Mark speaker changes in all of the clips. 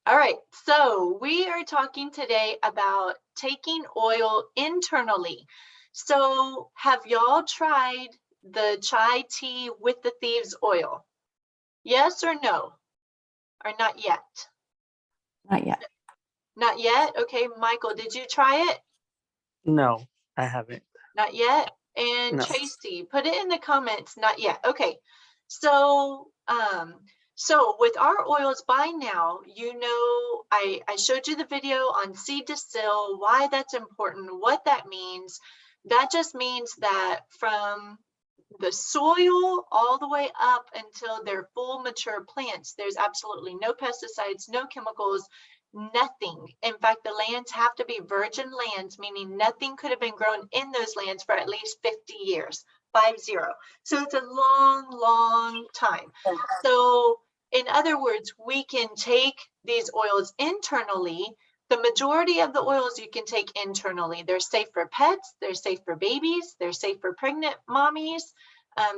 Speaker 1: All right, so we are talking today about taking oil internally. So, have y'all tried the chai tea with the thieves oil? Yes or no? Or not yet?
Speaker 2: Not yet.
Speaker 1: Not yet? Okay, Michael, did you try it?
Speaker 3: No, I haven't.
Speaker 1: Not yet? And
Speaker 3: No.
Speaker 1: Tracy, put it in the comments, not yet. Okay. So, so with our oils by now, I showed you the video on seed to still, why that's important, what that means. That just means that from the soil all the way up until they're full mature plants, there's absolutely no pesticides, no chemicals, nothing. In fact, the lands have to be virgin lands, meaning nothing could have been grown in those lands for at least 50 years, 50. So it's a long, long time. So in other words, we can take these oils internally. The majority of the oils you can take internally. They're safe for pets, they're safe for babies, they're safe for pregnant mommies,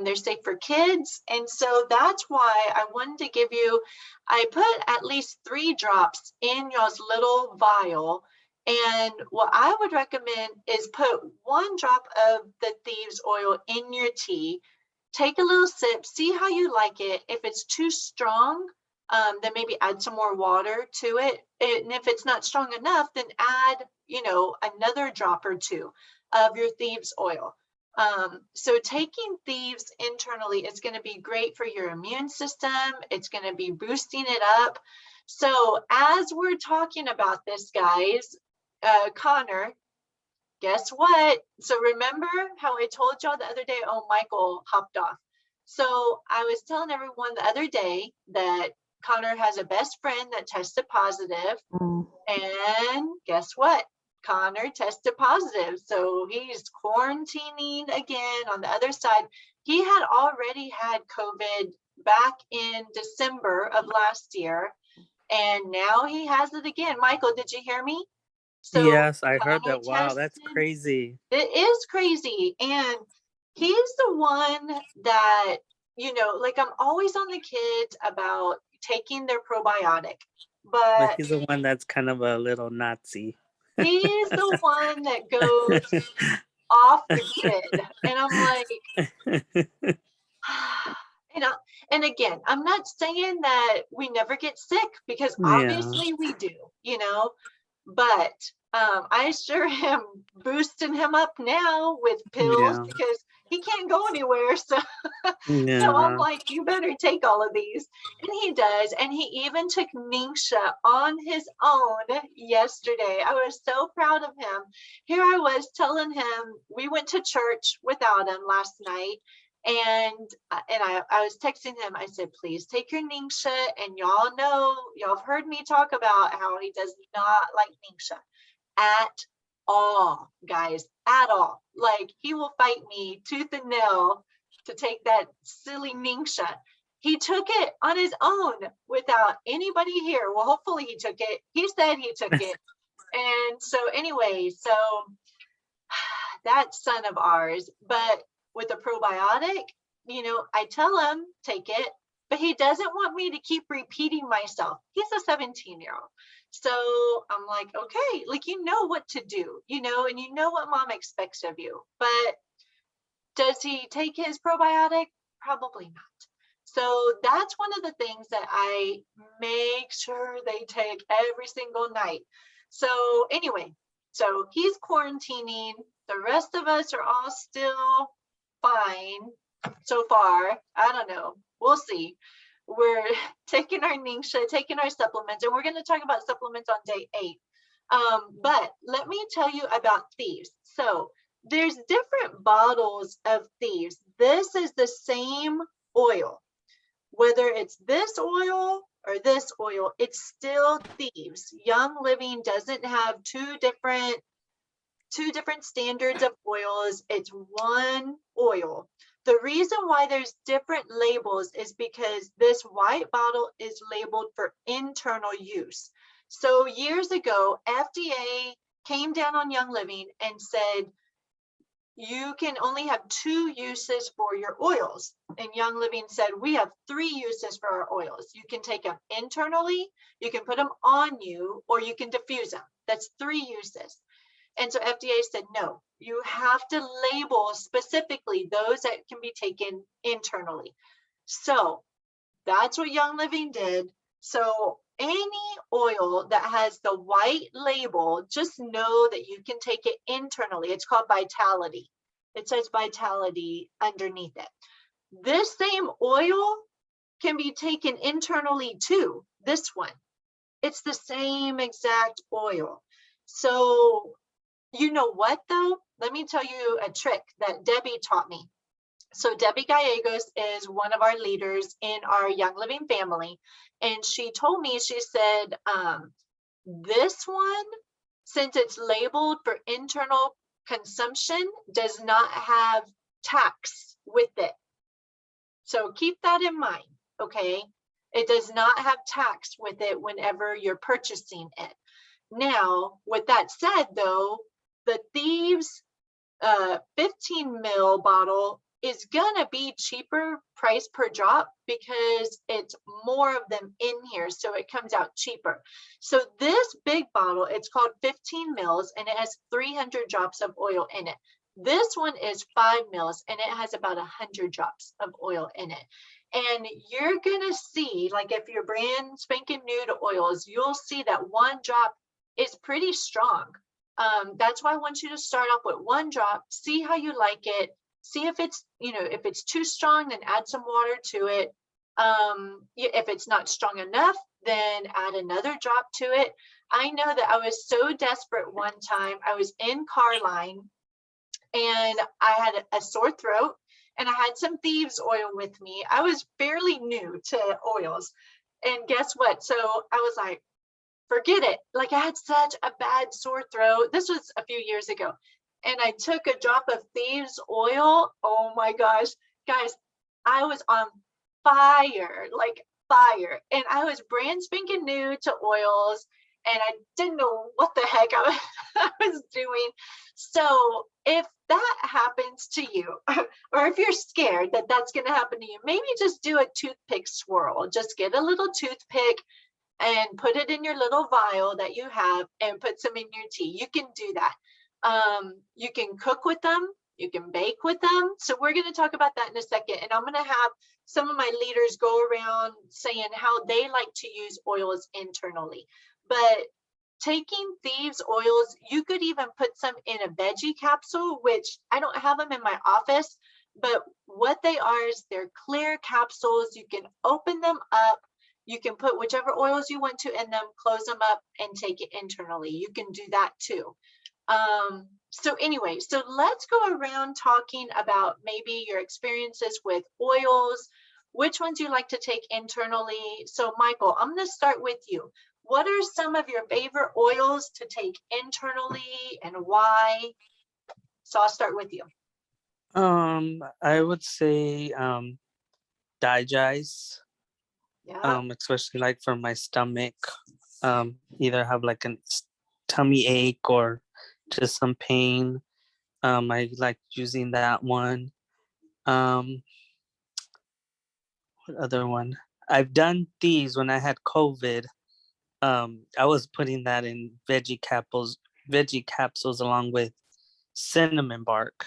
Speaker 1: they're safe for kids. And so that's why I wanted to give you, I put at least 3 drops in y'all's little vial. And what I would recommend is put 1 drop of the thieves oil in your tea. Take a little sip, see how you like it. If it's too strong, then maybe add some more water to it. And if it's not strong enough, then add, another drop or 2 of your thieves oil. So taking thieves internally is going to be great for your immune system. It's going to be boosting it up. So as we're talking about this, guys, Connor, guess what? So remember how I told y'all the other day, oh, Michael hopped off. So I was telling everyone the other day that Connor has a best friend that tested positive.
Speaker 2: Mm.
Speaker 1: And guess what? Connor tested positive. So he's quarantining again on the other side. He had already had COVID back in December of last year. And now he has it again. Michael, did you hear me? So
Speaker 3: Yes, I heard
Speaker 1: Connor
Speaker 3: that. Wow, that's
Speaker 1: tested.
Speaker 3: crazy.
Speaker 1: It is crazy. And he's the one that, like I'm always on the kids about taking their probiotic,
Speaker 3: But
Speaker 1: but
Speaker 3: he's the one that's kind of a little Nazi.
Speaker 1: he's the one that goes off the grid. And I'm like, you know, and again, I'm not saying that we never get sick because
Speaker 3: Yeah.
Speaker 1: obviously we do, but I sure am boosting him up now with pills
Speaker 3: Yeah.
Speaker 1: because he can't go anywhere. So, so I'm
Speaker 3: Yeah.
Speaker 1: like, you better take all of these. And he does. And he even took Ningxia on his own yesterday. I was so proud of him. Here I was telling him, we went to church without him last night. And I was texting him. I said, please take your Ningxia. And y'all have heard me talk about how he does not like Ningxia at all, guys, at all. Like he will fight me tooth and nail to take that silly Ningxia. He took it on his own without anybody here. Well, hopefully he took it. He said he took it. And so anyway, so that son of ours, but with a probiotic, I tell him take it, but he doesn't want me to keep repeating myself. He's a 17-year-old. So I'm like, okay, like, what to do, and you know what mom expects of you. But does he take his probiotic? Probably not. So that's one of the things that I make sure they take every single night. So anyway, so he's quarantining. The rest of us are all still fine so far. I don't know. We'll see. We're taking our Ningxia, taking our supplements, and we're going to talk about supplements on day 8. But let me tell you about Thieves. So there's different bottles of Thieves. This is the same oil. Whether it's this oil or this oil, it's still Thieves. Young Living doesn't have two different standards of oils. It's one oil. The reason why there's different labels is because this white bottle is labeled for internal use. So years ago, FDA came down on Young Living and said, you can only have 2 uses for your oils. And Young Living said, we have 3 uses for our oils. You can take them internally, you can put them on you, or you can diffuse them. That's 3 uses. And so FDA said, no, you have to label specifically those that can be taken internally. So that's what Young Living did. So any oil that has the white label, just know that you can take it internally. It's called Vitality. It says Vitality underneath it. This same oil can be taken internally too, this one. It's the same exact oil. So you know what though? Let me tell you a trick that Debbie taught me. So Debbie Gallegos is one of our leaders in our Young Living family. And she told me, she said, this one, since it's labeled for internal consumption, does not have tax with it. So keep that in mind, okay? It does not have tax with it whenever you're purchasing it. Now, with that said though, the Thieves 15 ml bottle is gonna be cheaper price per drop because it's more of them in here, so it comes out cheaper. So this big bottle, it's called 15 mils and it has 300 drops of oil in it. This one is 5 mils and it has about 100 drops of oil in it. And you're gonna see, like if you're brand spanking new to oils, you'll see that 1 drop is pretty strong. That's why I want you to start off with 1 drop, see how you like it, see if it's, if it's too strong, then add some water to it. If it's not strong enough, then add another drop to it. I know that I was so desperate one time. I was in Carline and I had a sore throat and I had some Thieves oil with me. I was fairly new to oils. And guess what? So I was like, forget it. Like I had such a bad sore throat. This was a few years ago. And I took a drop of Thieves oil. Oh my gosh, guys, I was on fire, like fire. And I was brand spanking new to oils and I didn't know what the heck I was doing. So if that happens to you, or if you're scared that that's going to happen to you, maybe just do a toothpick swirl. Just get a little toothpick and put it in your little vial that you have and put some in your tea. You can do that. You can cook with them, you can bake with them. So we're going to talk about that in a second. And I'm going to have some of my leaders go around saying how they like to use oils internally. But taking Thieves oils, you could even put some in a veggie capsule, which I don't have them in my office, but what they are is they're clear capsules. You can open them up. You can put whichever oils you want to in them, close them up and take it internally. You can do that too. So anyway, so let's go around talking about maybe your experiences with oils, which ones you like to take internally. So Michael, I'm going to start with you. What are some of your favorite oils to take internally and why? So I'll start with you.
Speaker 3: I would say diagnose.
Speaker 1: Yeah.
Speaker 3: Especially like for my stomach. Either have like a tummy ache or just some pain. I like using that one. What other one? I've done these when I had COVID. I was putting that in veggie capsules along with cinnamon bark.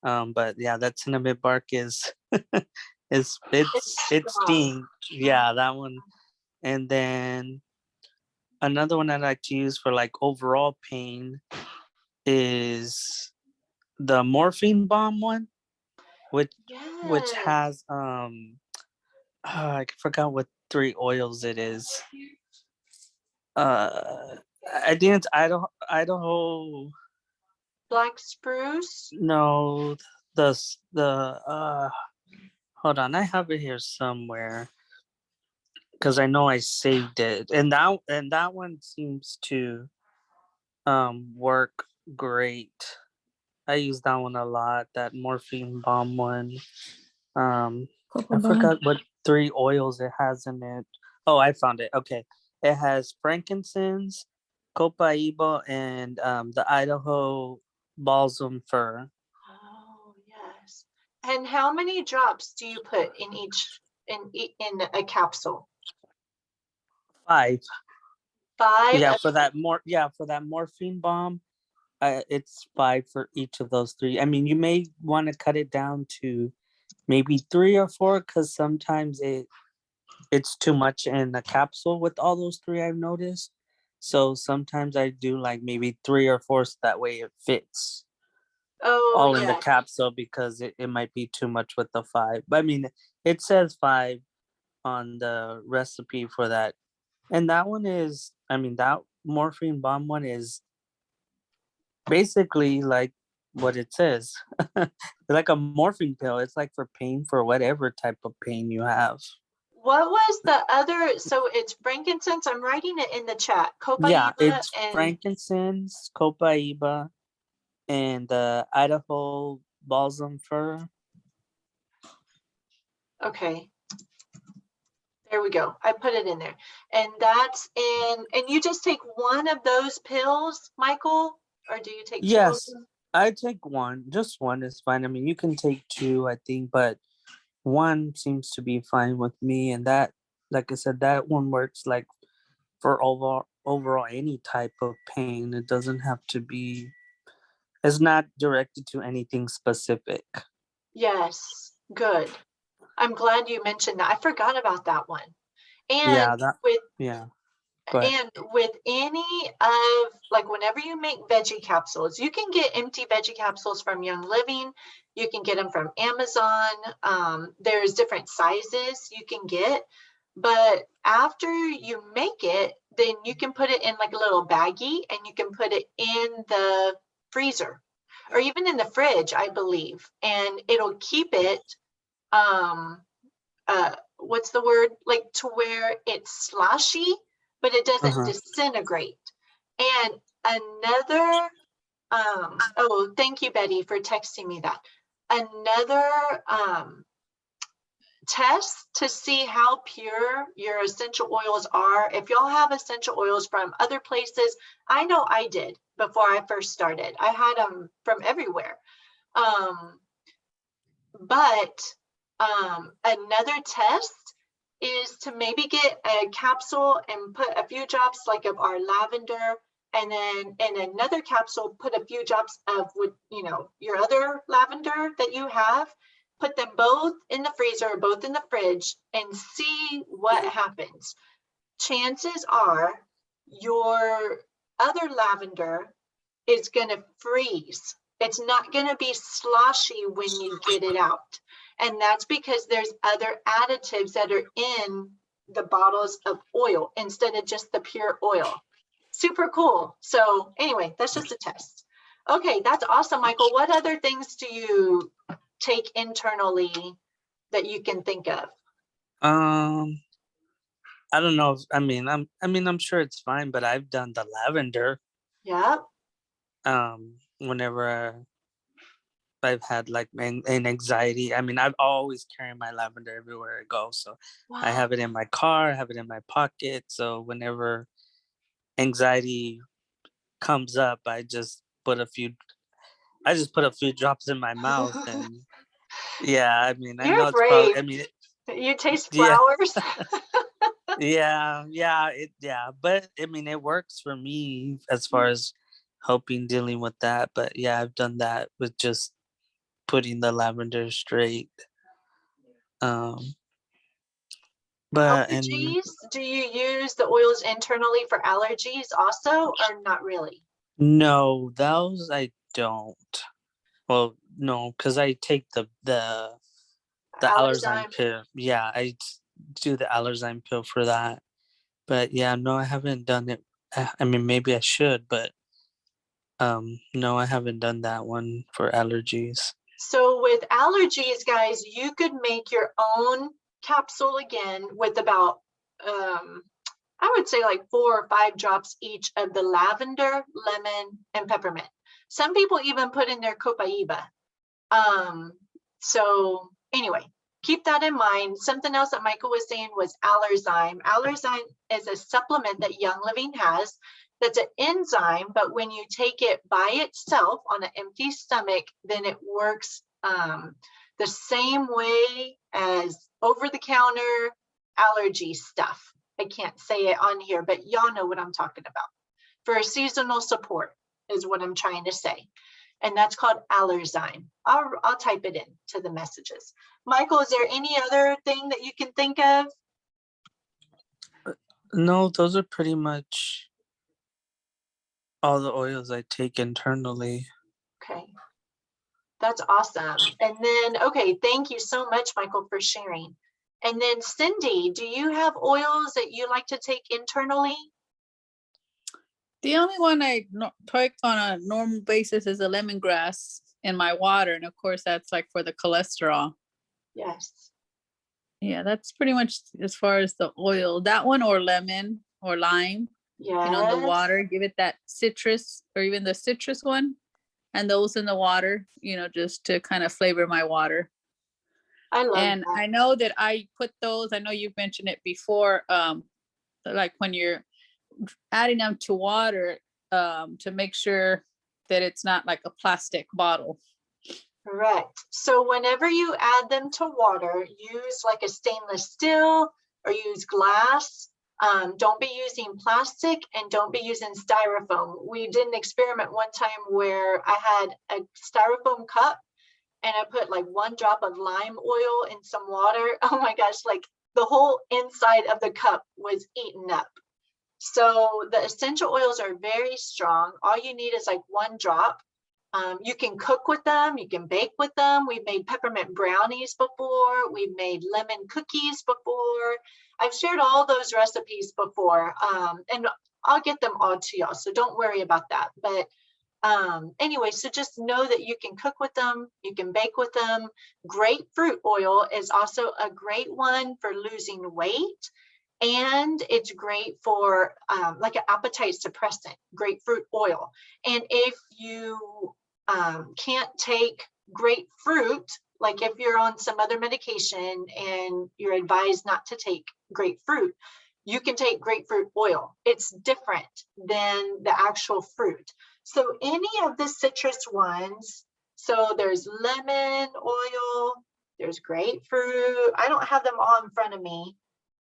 Speaker 3: But yeah, that cinnamon bark is it stings. Yeah, that one. And then another one I like to use for like overall pain is the Morphine Bomb one, which has I forgot what 3 oils it is. I didn't Idaho.
Speaker 1: Black spruce.
Speaker 3: No, the hold on, I have it here somewhere because I know I saved it, and that one seems to work great. I use that one a lot, that Morphine Bomb one. I forgot what 3 oils it has in it. Oh, I found it. Okay. It has frankincense, copaiba, and the Idaho balsam fir.
Speaker 1: And how many drops do you put in in a capsule?
Speaker 3: 5.
Speaker 1: 5?
Speaker 3: Yeah, for that morphine bomb, it's 5 for each of those 3. I mean, you may want to cut it down to maybe 3 or 4 because sometimes it's too much in a capsule with all those 3 I've noticed. So sometimes I do like maybe 3 or 4 so that way it fits
Speaker 1: Oh,
Speaker 3: all in the
Speaker 1: yeah.
Speaker 3: capsule because it might be too much with the 5. But I mean, it says 5 on the recipe for that. And that one is, I mean, that morphine bomb one is basically like what it says. Like a morphine pill. It's like for pain, for whatever type of pain you have.
Speaker 1: What was the other? So it's frankincense. I'm writing it in the chat.
Speaker 3: Yeah,
Speaker 1: Copaiba
Speaker 3: it's
Speaker 1: and
Speaker 3: frankincense, copaiba, and Idaho balsam fir.
Speaker 1: okay. There we go. I put it in there. And that's in, and you just take one of those pills, Michael? Or do you take 2 of
Speaker 3: Yes,
Speaker 1: them?
Speaker 3: I take one. Just one is fine. I mean, you can take 2, I think, but one seems to be fine with me. And that, like I said, that one works like for overall any type of pain. It doesn't have to be. It's not directed to anything specific.
Speaker 1: Yes, good. I'm glad you mentioned that. I forgot about that one. And
Speaker 3: Yeah, that.
Speaker 1: with
Speaker 3: Yeah. Go ahead.
Speaker 1: and with any of, like, whenever you make veggie capsules, you can get empty veggie capsules from Young Living. You can get them from Amazon. There's different sizes you can get. But after you make it, then you can put it in like a little baggie and you can put it in the freezer or even in the fridge, I believe. And it'll keep it what's the word, like to where it's sloshy but it doesn't
Speaker 3: Uh-huh.
Speaker 1: disintegrate. And another oh, thank you, Betty, for texting me that. Another test to see how pure your essential oils are, if y'all have essential oils from other places, I know I did before I first started. I had them from everywhere. But another test is to maybe get a capsule and put a few drops like of our lavender, and then in another capsule put a few drops of your other lavender that you have. Put them both in the freezer, both in the fridge, and see what happens. Chances are your other lavender is going to freeze. It's not going to be sloshy when you get it out. And that's because there's other additives that are in the bottles of oil instead of just the pure oil. Super cool. So anyway, that's just a test. Okay, that's awesome, Michael. What other things do you take internally that you can think of?
Speaker 3: I don't know. I'm sure it's fine, but I've done the lavender.
Speaker 1: Yeah.
Speaker 3: Whenever I've had like an anxiety. I mean, I've always carry my lavender everywhere I go. So I
Speaker 1: Wow.
Speaker 3: have it in my car, I have it in my pocket. So whenever anxiety comes up, I just put a few drops in my mouth and yeah, I mean, I
Speaker 1: You're
Speaker 3: know it's probably,
Speaker 1: brave.
Speaker 3: I mean,
Speaker 1: You taste
Speaker 3: yeah,
Speaker 1: flowers.
Speaker 3: yeah, but I mean, it works for me as far as helping dealing with that. But yeah, I've done that with just putting the lavender straight. Um, but and
Speaker 1: Allergies? Do you use the oils internally for allergies also, or not really?
Speaker 3: no, those I don't. Well, no, because I take the Allergy
Speaker 1: Allergy.
Speaker 3: pill. Yeah, do the Allergy pill for that. But yeah, no, I haven't done it. I mean, maybe I should, but no, I haven't done that one for allergies.
Speaker 1: So with allergies, guys, you could make your own capsule again with about, I would say like 4 or 5 drops each of the lavender, lemon, and peppermint. Some people even put in their copaiba. So anyway, keep that in mind. Something else that Michael was saying was Allergy. Allergy is a supplement that Young Living has that's an enzyme, but when you take it by itself on an empty stomach, then it works the same way as over-the-counter allergy stuff. I can't say it on here, but y'all know what I'm talking about. For a seasonal support is what I'm trying to say. And that's called Allerzyme. I'll type it in to the messages. Michael, is there any other thing that you can think of?
Speaker 3: No, those are pretty much all the oils I take internally.
Speaker 1: Okay. That's awesome. And then, okay, thank you so much, Michael, for sharing. And then Cindy, do you have oils that you like to take internally?
Speaker 4: The only one I take on a normal basis is a lemongrass in my water. And of course, that's like for the cholesterol.
Speaker 1: Yes.
Speaker 4: Yeah, that's pretty much as far as the oil. That one or lemon or lime,
Speaker 1: Yes.
Speaker 4: you know, the water, give it that citrus or even the citrus one. And those in the water, you know, just to kind of flavor my water.
Speaker 1: I love
Speaker 4: And
Speaker 1: that.
Speaker 4: I know that I put those, I know you've mentioned it before, like when you're adding them to water, to make sure that it's not like a plastic bottle.
Speaker 1: Correct. So whenever you add them to water, use like a stainless steel or use glass. Don't be using plastic and don't be using styrofoam. We did an experiment one time where I had a styrofoam cup and I put like 1 drop of lime oil in some water. Oh my gosh, like the whole inside of the cup was eaten up. So the essential oils are very strong. All you need is like 1 drop. You can cook with them, you can bake with them. We've made peppermint brownies before, we've made lemon cookies before. I've shared all those recipes before, and I'll get them all to y'all, so don't worry about that. But anyway, so just know that you can cook with them, you can bake with them. Grapefruit oil is also a great one for losing weight. And it's great for like an appetite suppressant, grapefruit oil. And if you can't take grapefruit, like if you're on some other medication and you're advised not to take grapefruit, you can take grapefruit oil. It's different than the actual fruit. So any of the citrus ones, so there's lemon oil, there's grapefruit. I don't have them all in front of me.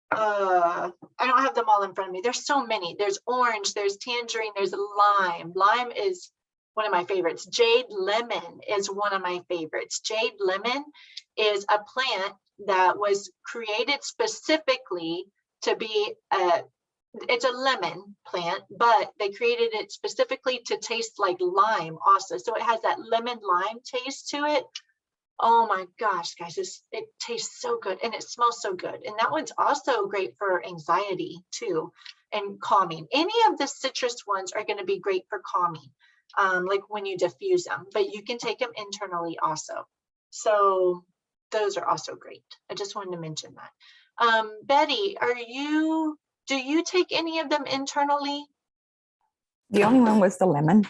Speaker 1: I don't have them all in front of me. There's so many. There's orange, there's tangerine, there's lime. Lime is one of my favorites. Jade lemon is one of my favorites. Jade lemon is a plant that was created specifically to be it's a lemon plant, but they created it specifically to taste like lime also. So it has that lemon lime taste to it. Oh my gosh, guys, it tastes so good and it smells so good. And that one's also great for anxiety too and calming. Any of the citrus ones are going to be great for calming, like when you diffuse them, but you can take them internally also. So those are also great. I just wanted to mention that. Betty, do you take any of them internally?
Speaker 2: The only one was the lemon.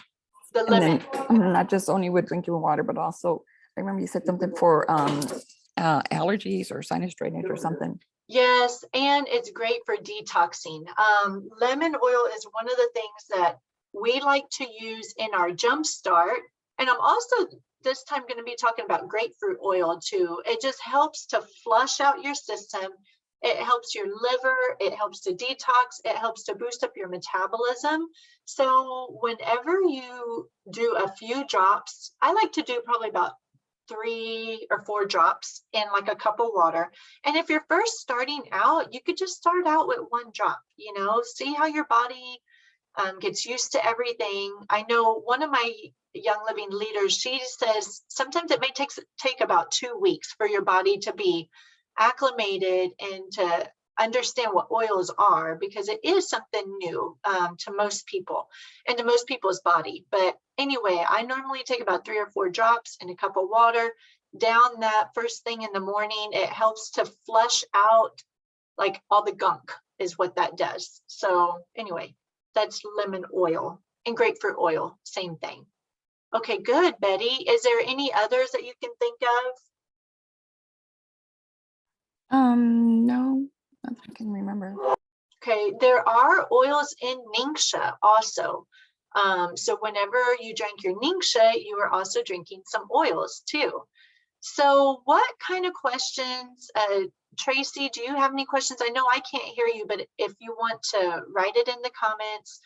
Speaker 1: The
Speaker 2: And
Speaker 1: lemon.
Speaker 2: then not just only with drinking water, but also, I remember you said something for allergies or sinus drainage or something.
Speaker 1: Yes, and it's great for detoxing. Lemon oil is one of the things that we like to use in our jumpstart. And I'm also this time going to be talking about grapefruit oil too. It just helps to flush out your system. It helps your liver, it helps to detox, it helps to boost up your metabolism. So whenever you do a few drops, I like to do probably about 3 or 4 drops in like a cup of water. And if you're first starting out, you could just start out with 1 drop, you know, see how your body gets used to everything. I know one of my Young Living leaders, she says sometimes it may take about 2 weeks for your body to be acclimated and to understand what oils are, because it is something new to most people and to most people's body. But anyway, I normally take about 3 or 4 drops in a cup of water down that first thing in the morning. It helps to flush out like all the gunk is what that does. So anyway, that's lemon oil and grapefruit oil, same thing. Okay, good, Betty. Is there any others that you can think of?
Speaker 2: No, not that I can remember.
Speaker 1: Okay, there are oils in Ningxia also. So whenever you drink your Ningxia, you are also drinking some oils too. So what kind of questions, Tracy, do you have any questions? I know I can't hear you, but if you want to write it in the comments.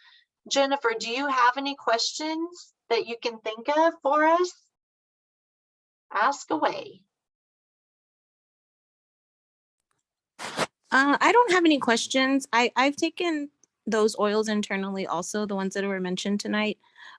Speaker 1: Jennifer, do you have any questions that you can think of for us? Ask away.
Speaker 5: I don't have any questions. I've taken those oils internally also, the ones that were mentioned tonight.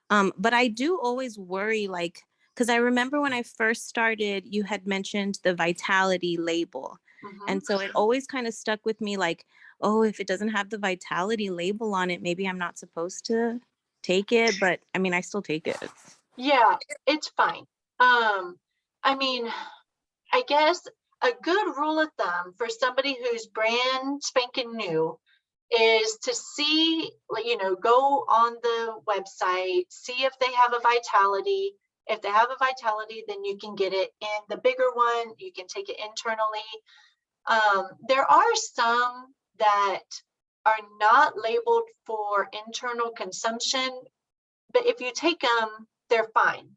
Speaker 5: But I do always worry, like, because I remember when I first started, you had mentioned the vitality label. And so it always kind of stuck with me like, oh, if it doesn't have the vitality label on it, maybe I'm not supposed to take it. But I mean, I still take it.
Speaker 1: Yeah, it's fine. I mean, I guess a good rule of thumb for somebody who's brand spanking new is to see, you know, go on the website, see if they have a vitality. If they have a vitality, then you can get it in the bigger one. You can take it internally. There are some that are not labeled for internal consumption, but if you take them, they're fine.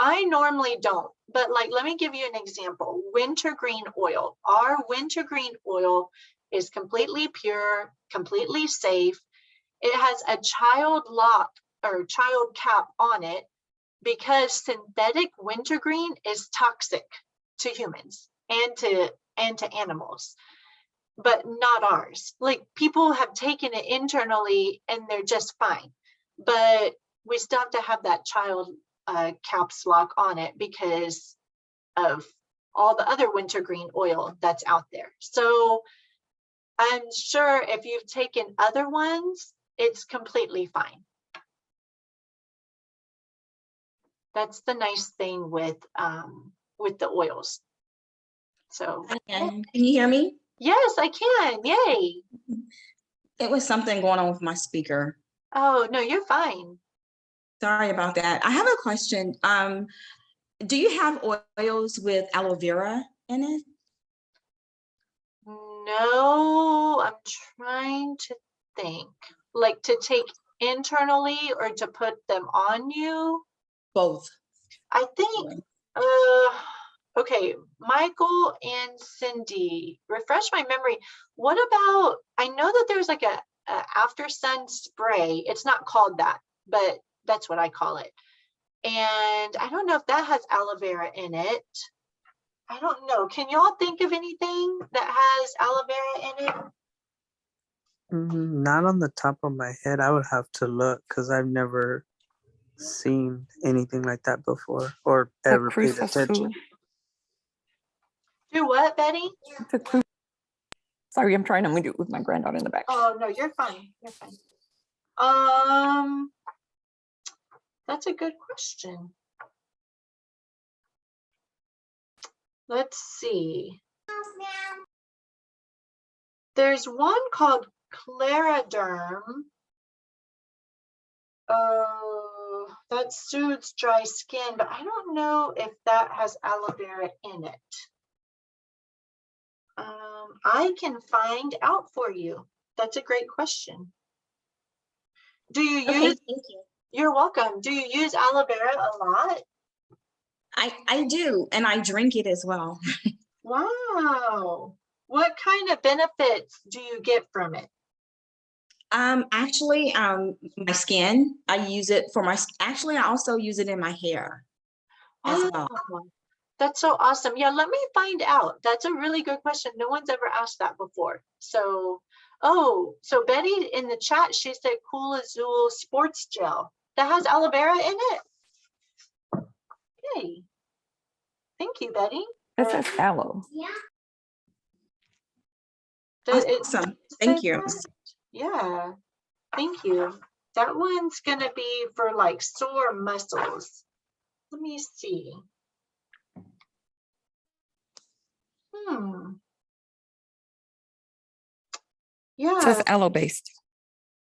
Speaker 1: I normally don't, but like, let me give you an example. Wintergreen oil. Our wintergreen oil is completely pure, completely safe. It has a child lock or child cap on it because synthetic wintergreen is toxic to humans and to animals, but not ours. Like, people have taken it internally and they're just fine, but we still have to have that child caps lock on it because of all the other wintergreen oil that's out there. So I'm sure if you've taken other ones, it's completely fine. That's the nice thing with the oils. So
Speaker 6: Can you hear me?
Speaker 1: yes, I can. Yay.
Speaker 6: It was something going on with my speaker.
Speaker 1: Oh, no, you're fine.
Speaker 6: Sorry about that. I have a question. Do you have oils with aloe vera in it?
Speaker 1: No, I'm trying to think. Like, to take internally or to put them on you?
Speaker 6: Both.
Speaker 1: I think, okay, Michael and Cindy, refresh my memory. What about, I know that there's like a after sun spray. It's not called that, but that's what I call it. And I don't know if that has aloe vera in it. I don't know. Can y'all think of anything that has aloe vera in it?
Speaker 3: Not on the top of my head. I would have to look because I've never seen anything like that before or
Speaker 2: The
Speaker 3: ever paid
Speaker 2: processed
Speaker 3: attention.
Speaker 2: food.
Speaker 1: Do what, Betty?
Speaker 2: The Sorry, I'm trying to do it with my granddaughter in the back.
Speaker 1: Oh, no, you're fine. You're fine. That's a good question. Let's see. There's one called Clariderm. Oh, that soothes dry skin, but I don't know if that has aloe vera in it. I can find out for you. That's a great question. Do you use?
Speaker 6: Okay, thank you.
Speaker 1: You're welcome. Do you use aloe vera a lot?
Speaker 6: I do, and I drink it as well.
Speaker 1: Wow. What kind of benefits do you get from it?
Speaker 6: Actually, my skin, I use it for actually, I also use it in my hair as well.
Speaker 1: Oh, that's so awesome. Yeah, let me find out. That's a really good question. No one's ever asked that before. So, oh, so Betty in the chat, she said Cool Azul sports gel that has aloe vera in it. Yay. Thank you, Betty.
Speaker 2: It says aloe.
Speaker 6: Awesome. Thank you.
Speaker 1: Yeah, thank you. That one's gonna be for like sore muscles. Let me see.
Speaker 2: It says
Speaker 1: Yeah,
Speaker 2: aloe based.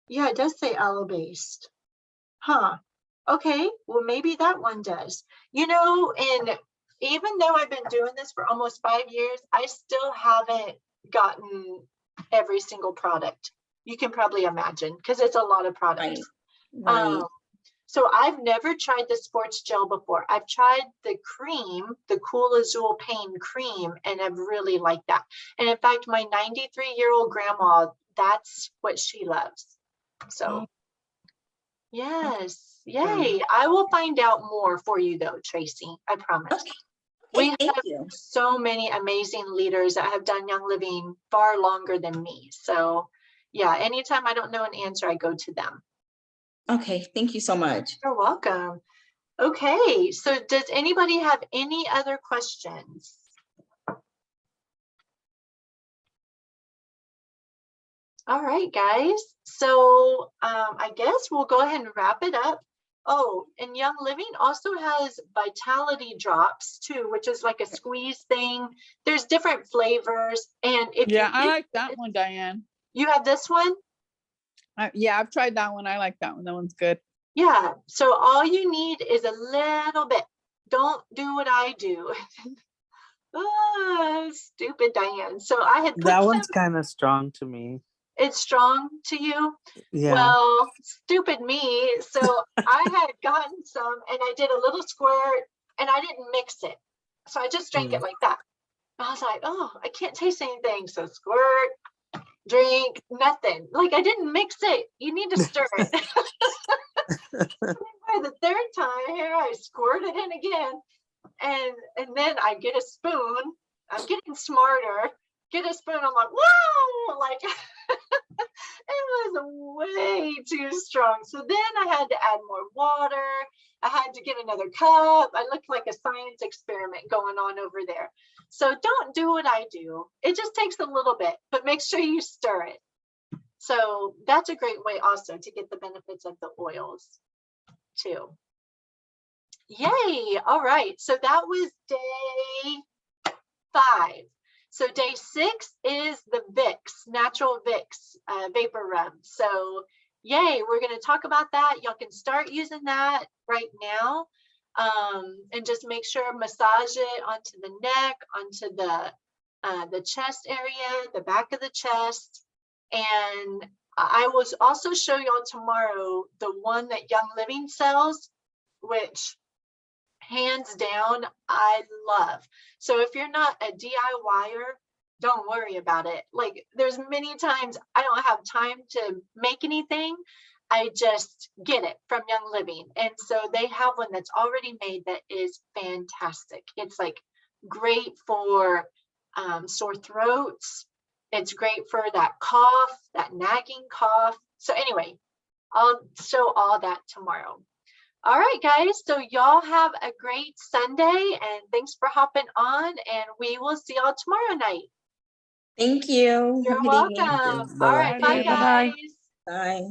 Speaker 1: yeah, it does say aloe based. Huh. Okay, well, maybe that one does. You know, and even though I've been doing this for almost 5 years, I still haven't gotten every single product. You can probably imagine because it's a lot of products.
Speaker 6: Right.
Speaker 1: So I've never tried the sports gel before. I've tried the cream, the Cool Azul Pain cream, and I've really liked that. And in fact, my 93-year-old grandma, that's what she loves. So yes, yay. I will find out more for you though, Tracy, I promise.
Speaker 6: Okay.
Speaker 1: We
Speaker 6: Thank
Speaker 1: have
Speaker 6: you.
Speaker 1: so many amazing leaders that have done Young Living far longer than me. So yeah, anytime I don't know an answer, I go to them.
Speaker 6: Okay, thank you so much.
Speaker 1: You're welcome. Okay, so does anybody have any other questions? All right, guys. So I guess we'll go ahead and wrap it up. Oh, and Young Living also has Vitality Drops too, which is like a squeeze thing. There's different flavors. And if
Speaker 4: Yeah, I
Speaker 1: you,
Speaker 4: like that one, Diane.
Speaker 1: you have this one?
Speaker 4: Yeah, I've tried that one. I like that one. That one's good.
Speaker 1: Yeah, so all you need is a little bit. Don't do what I do. Ah, stupid Diane. So I had put
Speaker 3: That
Speaker 1: some,
Speaker 3: one's kind of strong to me.
Speaker 1: it's strong to you.
Speaker 3: Yeah.
Speaker 1: Well, stupid me. So I had gotten some and I did a little squirt and I didn't mix it. So I just drank it like that. I was like, oh, I can't taste anything. So squirt, drink, nothing. Like I didn't mix it. You need to stir it. By the third time here, I squirt it in again. And then I get a spoon. I'm getting smarter. Get a spoon. I'm like, whoa! Like it was way too strong. So then I had to add more water. I had to get another cup. I looked like a science experiment going on over there. So don't do what I do. It just takes a little bit, but make sure you stir it. So that's a great way also to get the benefits of the oils too. Yay. All right. So that was day 5. So day 6 is the Vicks, natural Vicks vapor rub. So yay, we're going to talk about that. Y'all can start using that right now. And just make sure massage it onto the neck, onto the chest area, the back of the chest. And I will also show y'all tomorrow the one that Young Living sells, which hands down I love. So if you're not a DIYer, don't worry about it. Like there's many times I don't have time to make anything. I just get it from Young Living. And so they have one that's already made that is fantastic. It's like great for sore throats. It's great for that cough, that nagging cough. So anyway, I'll show all that tomorrow. All right, guys. So y'all have a great Sunday and thanks for hopping on and we will see y'all tomorrow night.
Speaker 6: Thank you.
Speaker 1: You're
Speaker 6: Good evening.
Speaker 1: welcome. All
Speaker 3: Bye-bye.
Speaker 1: right. Bye,
Speaker 4: Bye.
Speaker 1: guys.
Speaker 6: Bye.